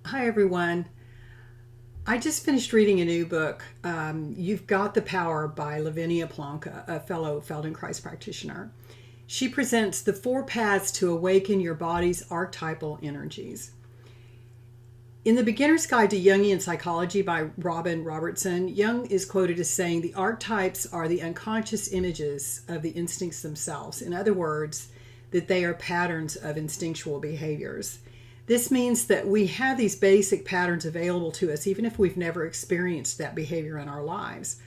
Hi, everyone. I just finished reading a new book, You've Got the Power by Lavinia Plonka, a fellow Feldenkrais practitioner. She presents the four paths to awaken your body's archetypal energies. In The Beginner's Guide to Jungian Psychology by Robin Robertson, Jung is quoted as saying the archetypes are the unconscious images of the instincts themselves. In other words, that they are patterns of instinctual behaviors. This means that we have these basic patterns available to us even if we've never experienced that behavior in our lives.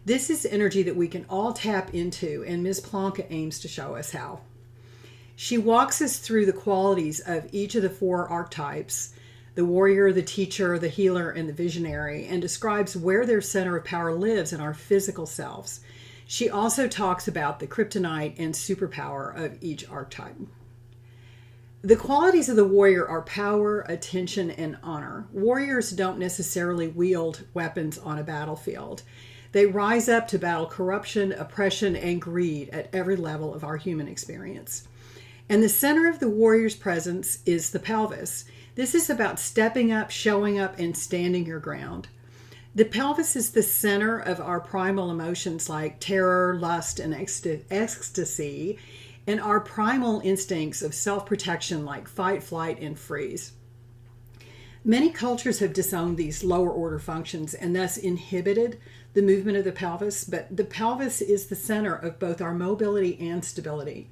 This is energy that we can all tap into, and Ms. Plonka aims to show us how. She walks us through the qualities of each of the four archetypes, the warrior, the teacher, the healer, and the visionary, and describes where their center of power lives in our physical selves. She also talks about the kryptonite and superpower of each archetype. The qualities of the warrior are power, attention, and honor. Warriors don't necessarily wield weapons on a battlefield. They rise up to battle corruption, oppression, and greed at every level of our human experience. And the center of the warrior's presence is the pelvis. This is about stepping up, showing up, and standing your ground. The pelvis is the center of our primal emotions like terror, lust, and ecstasy, and our primal instincts of self-protection like fight, flight, and freeze. Many cultures have disowned these lower order functions and thus inhibited the movement of the pelvis, but the pelvis is the center of both our mobility and stability.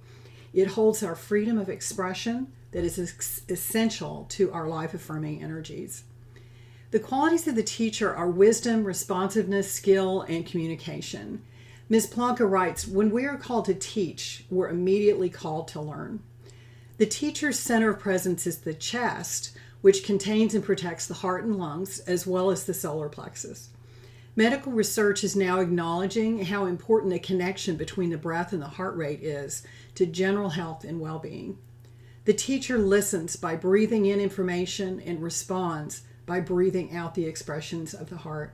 It holds our freedom of expression that is essential to our life-affirming energies. The qualities of the teacher are wisdom, responsiveness, skill, and communication. Ms. Plonka writes, when we are called to teach, we're immediately called to learn. The teacher's center of presence is the chest, which contains and protects the heart and lungs, as well as the solar plexus. Medical research is now acknowledging how important the connection between the breath and the heart rate is to general health and well-being. The teacher listens by breathing in information and responds by breathing out the expressions of the heart.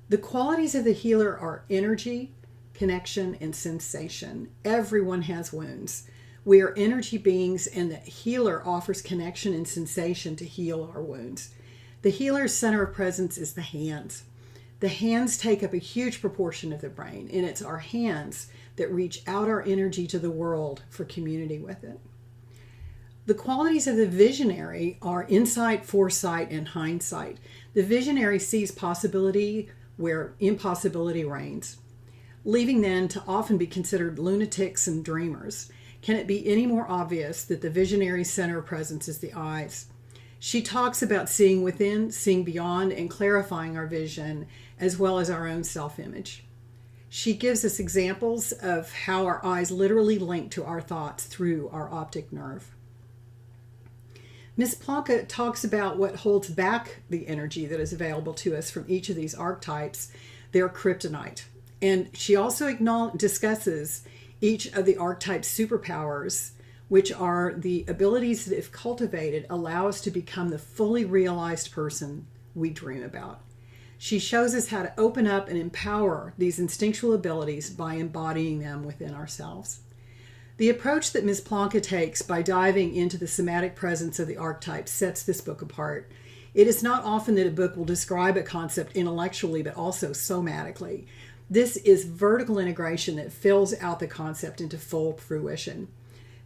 The qualities of the healer are energy, connection, and sensation. Everyone has wounds. We are energy beings, and the healer offers connection and sensation to heal our wounds. The healer's center of presence is the hands. The hands take up a huge proportion of the brain, and it's our hands that reach out our energy to the world for community with it. The qualities of the visionary are insight, foresight, and hindsight. The visionary sees possibility where impossibility reigns, leaving them to often be considered lunatics and dreamers. Can it be any more obvious that the visionary's center of presence is the eyes? She talks about seeing within, seeing beyond, and clarifying our vision, as well as our own self-image. She gives us examples of how our eyes literally link to our thoughts through our optic nerve. Ms. Plonka talks about what holds back the energy that is available to us from each of these archetypes, their kryptonite. And she also discusses each of the archetype superpowers, which are the abilities that, if cultivated, allow us to become the fully realized person we dream about. She shows us how to open up and empower these instinctual abilities by embodying them within ourselves. The approach that Ms. Plonka takes by diving into the somatic presence of the archetypes sets this book apart. It is not often that a book will describe a concept intellectually but also somatically. This is vertical integration that fills out the concept into full fruition.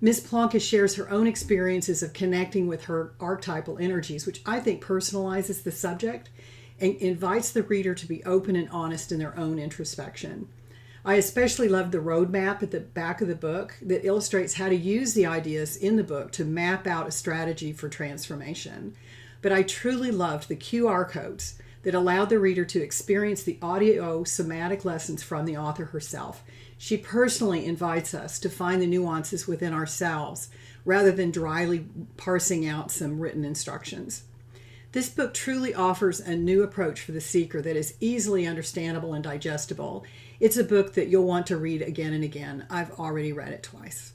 Ms. Plonka shares her own experiences of connecting with her archetypal energies, which I think personalizes the subject and invites the reader to be open and honest in their own introspection. I especially love the roadmap at the back of the book that illustrates how to use the ideas in the book to map out a strategy for transformation. But I truly loved the QR codes that allowed the reader to experience the audio somatic lessons from the author herself. She personally invites us to find the nuances within ourselves rather than dryly parsing out some written instructions. This book truly offers a new approach for the seeker that is easily understandable and digestible. It's a book that you'll want to read again and again. I've already read it twice.